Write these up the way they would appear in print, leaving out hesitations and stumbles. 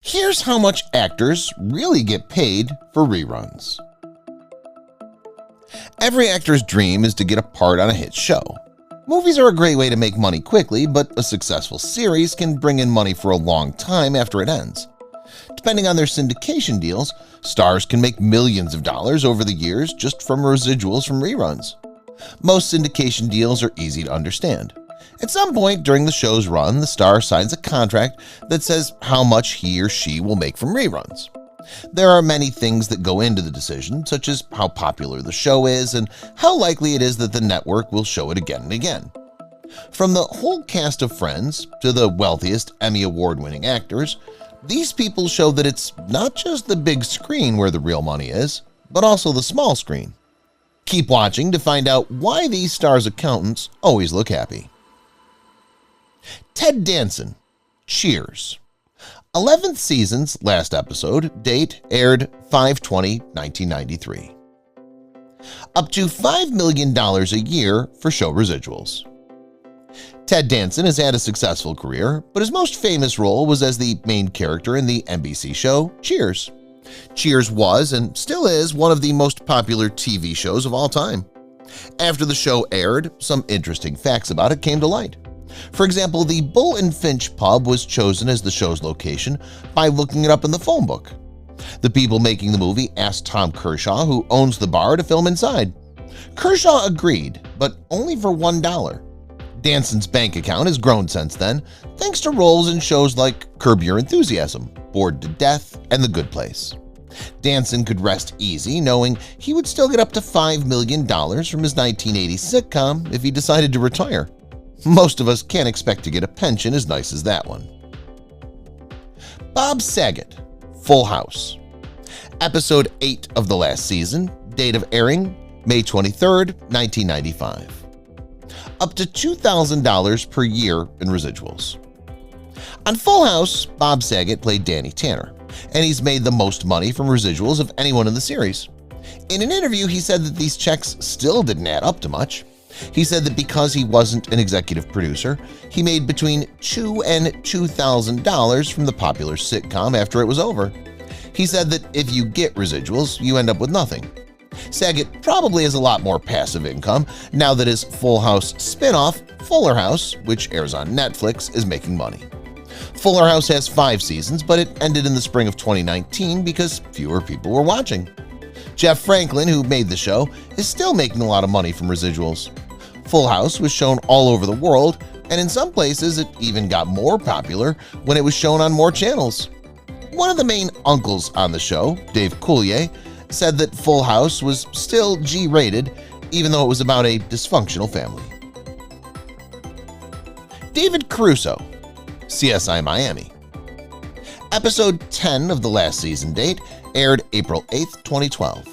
Here's how much actors really get paid for reruns. Every actor's dream is to get a part on a hit show. Movies are a great way to make money quickly, but a successful series can bring in money for a long time after it ends. Depending on their syndication deals, stars can make millions of dollars over the years just from residuals from reruns. Most syndication deals are easy to understand. At some point during the show's run, the star signs a contract that says how much he or she will make from reruns. There are many things that go into the decision, such as how popular the show is and how likely it is that the network will show it again and again. From the whole cast of Friends to the wealthiest Emmy Award-winning actors, these people show that it's not just the big screen where the real money is, but also the small screen. Keep watching to find out why these stars' accountants always look happy. Ted Danson, Cheers. 11th season's last episode, date aired 5/20/1993. Up to $5 million a year for show residuals. Ted Danson has had a successful career, but his most famous role was as the main character in the NBC show Cheers. Cheers was and still is one of the most popular TV shows of all time. After the show aired, some interesting facts about it came to light. For example, the Bull and Finch pub was chosen as the show's location by looking it up in the phone book. The people making the movie asked Tom Kershaw, who owns the bar, to film inside. Kershaw agreed, but only for $1. Danson's bank account has grown since then, thanks to roles in shows like Curb Your Enthusiasm, Bored to Death, and The Good Place. Danson could rest easy knowing he would still get up to $5 million from his 1980s sitcom if he decided to retire. Most of us can't expect to get a pension as nice as that one. Bob Saget, Full House. Episode 8 of the last season, date of airing May 23, 1995. Up to $2,000 per year in residuals. On Full House, Bob Saget played Danny Tanner, and he's made the most money from residuals of anyone in the series. In an interview, he said that these checks still didn't add up to much. He said that because he wasn't an executive producer, he made between $2,000 and $2,000 from the popular sitcom after it was over. He said that if you get residuals, you end up with nothing. Saget probably has a lot more passive income now that his Full House spin-off, Fuller House, which airs on Netflix, is making money. Fuller House has 5 seasons, but it ended in the spring of 2019 because fewer people were watching. Jeff Franklin, who made the show, is still making a lot of money from residuals. Full House was shown all over the world, and in some places it even got more popular when it was shown on more channels. One of the main uncles on the show, Dave Coulier, said that Full House was still G-rated even though it was about a dysfunctional family. David Caruso, CSI Miami. Episode 10 of the last season, date aired April 8, 2012.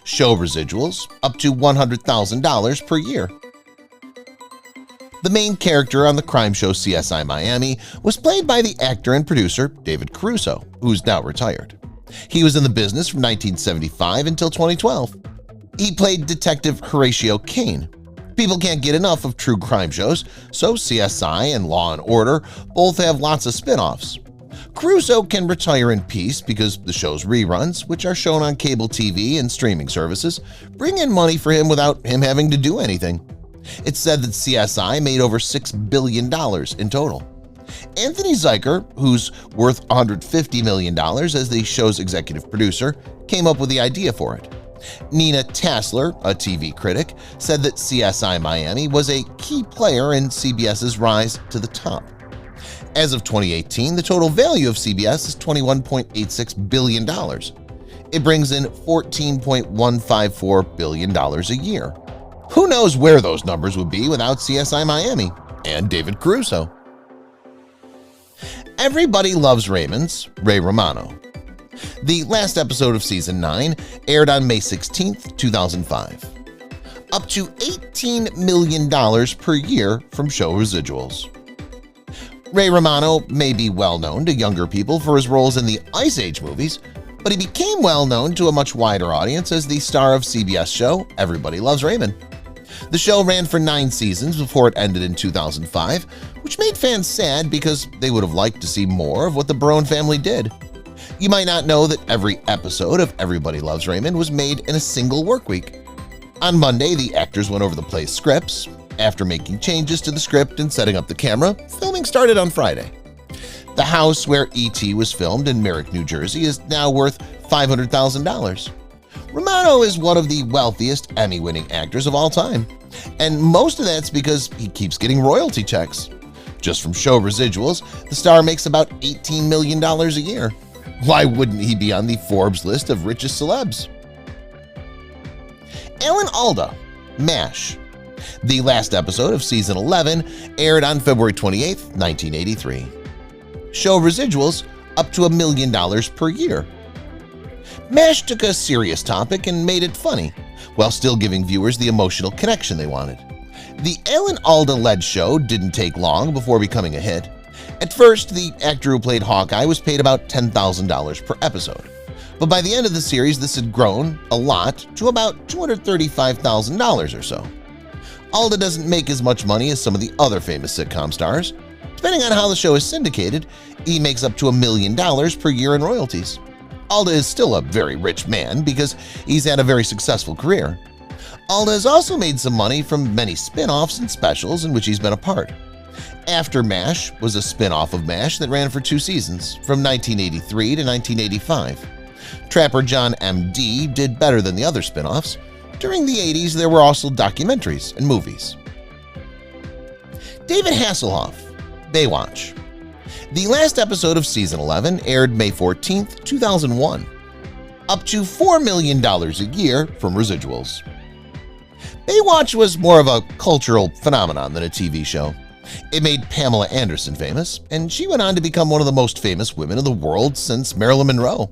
Show residuals up to $100,000 per year. The main character on the crime show CSI Miami was played by the actor and producer David Caruso, who's now retired. He was in the business from 1975 until 2012. He played Detective Horatio Kane. People can't get enough of true crime shows, so CSI and Law & Order both have lots of spin-offs. Caruso can retire in peace because the show's reruns, which are shown on cable TV and streaming services, bring in money for him without him having to do anything. It's said that CSI made over $6 billion in total. Anthony Zuiker, who's worth $150 million as the show's executive producer, came up with the idea for it. Nina Tassler, a TV critic, said that CSI Miami was a key player in CBS's rise to the top. As of 2018, the total value of CBS is $21.86 billion. It brings in $14.154 billion a year. Who knows where those numbers would be without CSI Miami and David Caruso? Everybody Loves Raymond's Ray Romano. The last episode of Season 9 aired on May 16, 2005. Up to $18 million per year from show residuals. Ray Romano may be well known to younger people for his roles in the Ice Age movies, but he became well known to a much wider audience as the star of CBS show Everybody Loves Raymond. The show ran for 9 seasons before it ended in 2005, which made fans sad because they would have liked to see more of what the Barone family did. You might not know that every episode of Everybody Loves Raymond was made in a single work week. On Monday, the actors went over the play's scripts. After making changes to the script and setting up the camera, filming started on Friday. The house where E.T. was filmed in Merrick, New Jersey is now worth $500,000. Romano is one of the wealthiest Emmy-winning actors of all time, and most of that's because he keeps getting royalty checks. Just from show residuals, the star makes about $18 million a year. Why wouldn't he be on the Forbes list of richest celebs? Alan Alda, MASH. The last episode of Season 11 aired on February 28, 1983. Show residuals up to $1 million per year. MASH took a serious topic and made it funny, while still giving viewers the emotional connection they wanted. The Alan Alda-led show didn't take long before becoming a hit. At first, the actor who played Hawkeye was paid about $10,000 per episode. But by the end of the series, this had grown a lot to about $235,000 or so. Alda doesn't make as much money as some of the other famous sitcom stars. Depending on how the show is syndicated, he makes up to $1 million per year in royalties. Alda is still a very rich man because he's had a very successful career. Alda has also made some money from many spin-offs and specials in which he's been a part. After MASH was a spin-off of MASH that ran for 2 seasons, from 1983 to 1985. Trapper John M.D. did better than the other spin-offs. During the 80s, there were also documentaries and movies. David Hasselhoff, Baywatch. The last episode of Season 11 aired May 14, 2001. Up to $4 million a year from residuals. Baywatch was more of a cultural phenomenon than a TV show. It made Pamela Anderson famous, and she went on to become one of the most famous women in the world since Marilyn Monroe.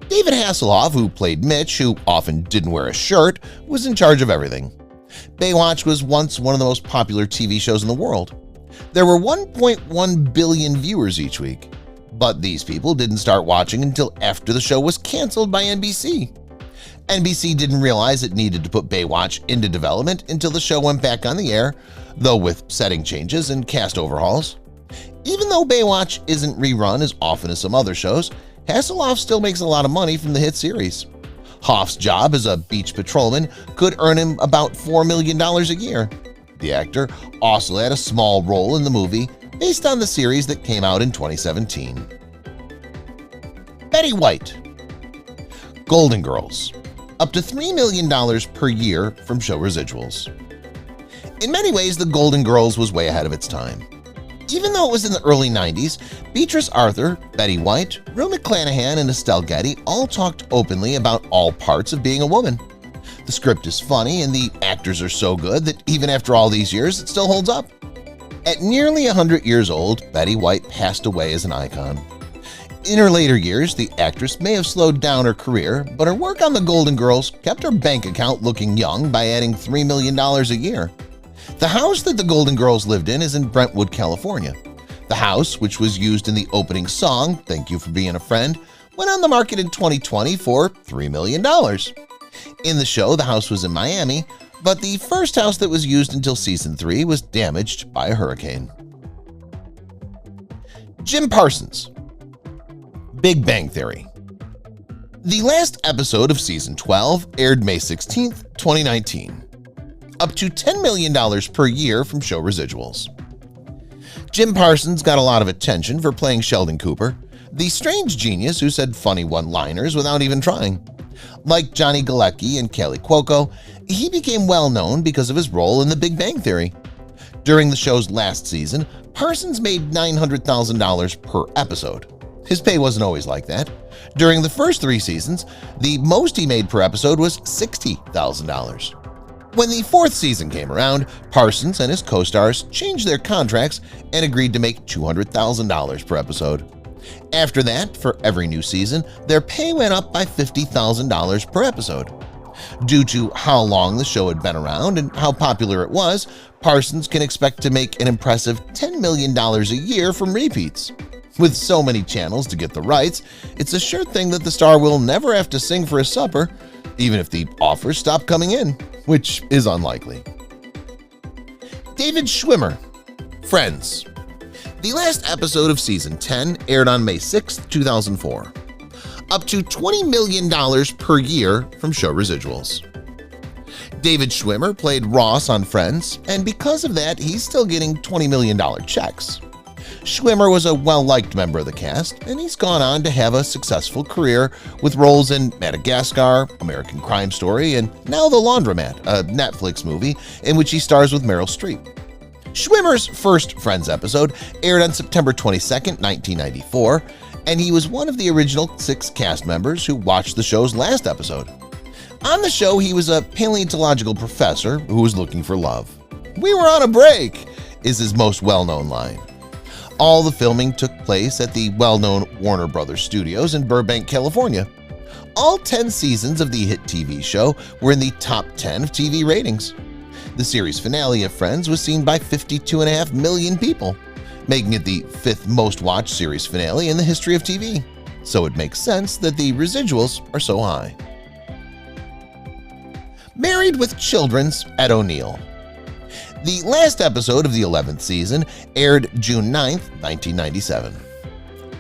David Hasselhoff, who played Mitch, who often didn't wear a shirt, was in charge of everything. Baywatch was once one of the most popular TV shows in the world. There were 1.1 billion viewers each week, but these people didn't start watching until after the show was canceled by NBC. NBC didn't realize it needed to put Baywatch into development until the show went back on the air, though with setting changes and cast overhauls. Even though Baywatch isn't rerun as often as some other shows, Hasselhoff still makes a lot of money from the hit series. Hoff's job as a beach patrolman could earn him about $4 million a year. The actor also had a small role in the movie based on the series that came out in 2017. Betty White. Golden Girls. Up to $3 million per year from show residuals. In many ways, the Golden Girls was way ahead of its time. Even though it was in the early 90s, Beatrice Arthur, Betty White, Rue McClanahan, and Estelle Getty all talked openly about all parts of being a woman. The script is funny and the actors are so good that even after all these years, it still holds up. At nearly 100 years old, Betty White passed away as an icon. In her later years, the actress may have slowed down her career, but her work on the Golden Girls kept her bank account looking young by adding $3 million a year. The house that the Golden Girls lived in is in Brentwood, California. The house, which was used in the opening song, Thank You for Being a Friend, went on the market in 2020 for $3 million. In the show, the house was in Miami, but the first house that was used until Season 3 was damaged by a hurricane. Jim Parsons. Big Bang Theory. The last episode of Season 12 aired May 16, 2019. Up to $10 million per year from show residuals. Jim Parsons got a lot of attention for playing Sheldon Cooper, the strange genius who said funny one-liners without even trying. Like Johnny Galecki and Kaley Cuoco, he became well-known because of his role in The Big Bang Theory. During the show's last season, Parsons made $900,000 per episode. His pay wasn't always like that. During the first 3 seasons, the most he made per episode was $60,000. When the 4th season came around, Parsons and his co-stars changed their contracts and agreed to make $200,000 per episode. After that, for every new season, their pay went up by $50,000 per episode. Due to how long the show had been around and how popular it was, Parsons can expect to make an impressive $10 million a year from repeats. With so many channels to get the rights, it's a sure thing that the star will never have to sing for his supper, even if the offers stop coming in, which is unlikely. David Schwimmer, Friends. The last episode of Season 10 aired on May 6, 2004. up to $20 million per year from show residuals. David Schwimmer played Ross on Friends, and because of that, he's still getting $20 million checks. Schwimmer was a well-liked member of the cast, and he's gone on to have a successful career with roles in Madagascar, American Crime Story, and now The Laundromat, a Netflix movie in which he stars with Meryl Streep. Schwimmer's first Friends episode aired on September 22, 1994, and he was one of the original 6 cast members who watched the show's last episode. On the show, he was a paleontological professor who was looking for love. "We were on a break," is his most well-known line. All the filming took place at the well-known Warner Brothers Studios in Burbank, California. All 10 seasons of the hit TV show were in the top 10 of TV ratings. The series finale of Friends was seen by 52.5 million people, making it the 5th most-watched series finale in the history of TV. So it makes sense that the residuals are so high. Married with Children's Ed O'Neill. The last episode of the 11th season aired June 9, 1997.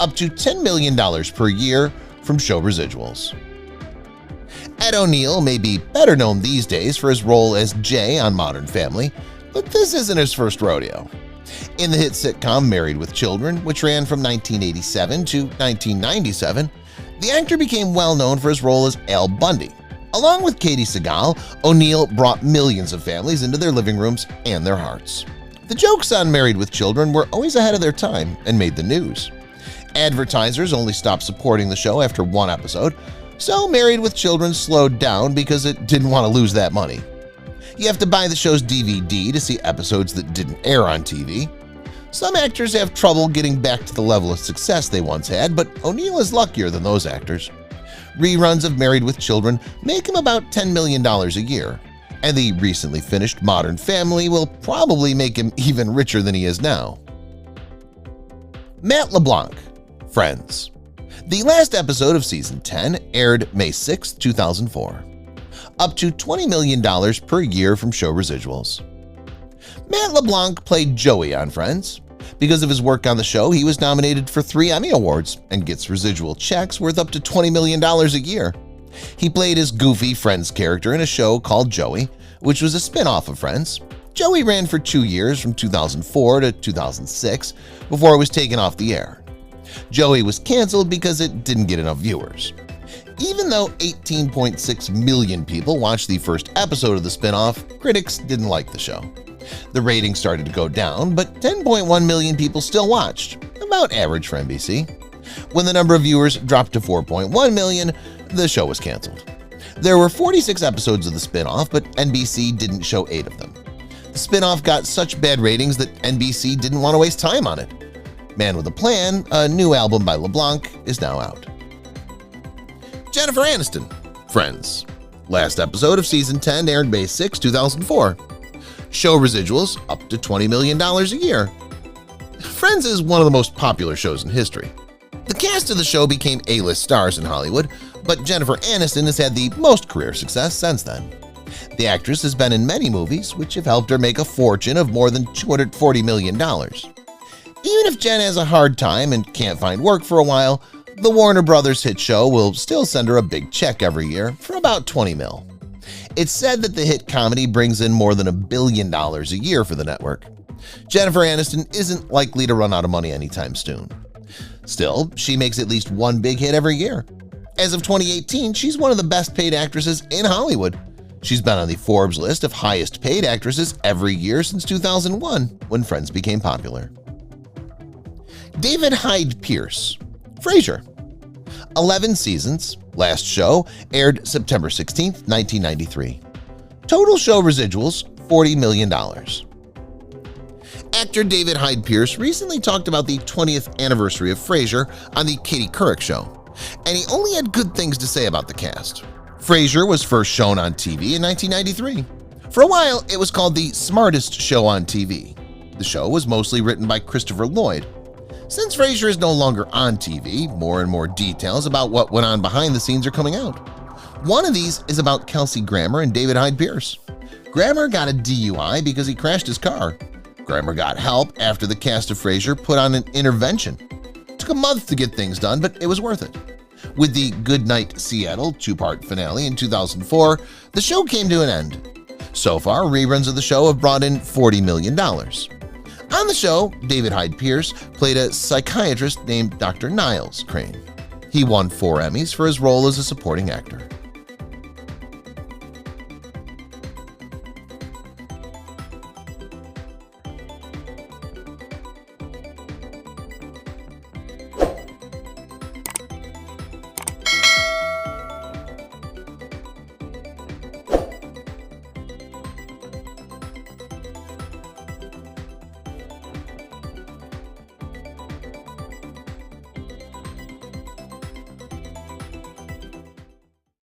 Up to $10 million per year from show residuals. Ed O'Neill may be better known these days for his role as Jay on Modern Family, but this isn't his first rodeo. In the hit sitcom Married with Children, which ran from 1987 to 1997, the actor became well known for his role as Al Bundy. Along with Katie Sagal, O'Neill brought millions of families into their living rooms and their hearts. The jokes on Married with Children were always ahead of their time and made the news. Advertisers only stopped supporting the show after 1 episode, so Married with Children slowed down because it didn't want to lose that money. You have to buy the show's DVD to see episodes that didn't air on TV. Some actors have trouble getting back to the level of success they once had, but O'Neill is luckier than those actors. Reruns of Married with Children make him about $10 million a year, and the recently finished Modern Family will probably make him even richer than he is now. Matt LeBlanc, Friends. The last episode of Season 10 aired May 6, 2004. Up to $20 million per year from show residuals. Matt LeBlanc played Joey on Friends. Because of his work on the show, he was nominated for 3 Emmy Awards and gets residual checks worth up to $20 million a year. He played his goofy Friends character in a show called Joey, which was a spin-off of Friends. Joey ran for 2 years from 2004 to 2006 before it was taken off the air. Joey was canceled because it didn't get enough viewers. Even though 18.6 million people watched the first episode of the spin-off, critics didn't like the show. The ratings started to go down, but 10.1 million people still watched, about average for NBC. When the number of viewers dropped to 4.1 million, the show was canceled. There were 46 episodes of the spin-off, but NBC didn't show 8 of them. The spin-off got such bad ratings that NBC didn't want to waste time on it. Man with a Plan, a new album by LeBlanc, is now out. Jennifer Aniston, Friends. Last episode of Season 10 aired May 6, 2004. Show residuals up to $20 million a year. Friends is one of the most popular shows in history. The cast of the show became A-list stars in Hollywood, but Jennifer Aniston has had the most career success since then. The actress has been in many movies, which have helped her make a fortune of more than $240 million. Even if Jen has a hard time and can't find work for a while, the Warner Brothers hit show will still send her a big check every year for about $20 million. It's said that the hit comedy brings in more than $1 billion a year for the network. Jennifer Aniston isn't likely to run out of money anytime soon. Still, she makes at least one big hit every year. As of 2018, she's one of the best paid actresses in Hollywood. She's been on the Forbes list of highest paid actresses every year since 2001, when Friends became popular. David Hyde Pierce, Frasier. 11 seasons. Last show aired September 16, 1993. Total show residuals, $40 million. Actor David Hyde Pierce recently talked about the 20th anniversary of Frasier on the Katie Couric Show, and he only had good things to say about the cast. Frasier was first shown on TV in 1993. For a while, it was called the smartest show on TV. The show was mostly written by Christopher Lloyd. Since Frasier is no longer on TV, more and more details about what went on behind the scenes are coming out. One of these is about Kelsey Grammer and David Hyde Pierce. Grammer got a DUI because he crashed his car. Grammer got help after the cast of Frasier put on an intervention. It took a month to get things done, but it was worth it. With the Goodnight Seattle two-part finale in 2004, the show came to an end. So far, reruns of the show have brought in $40 million. On the show, David Hyde Pierce played a psychiatrist named Dr. Niles Crane. He won 4 Emmys for his role as a supporting actor.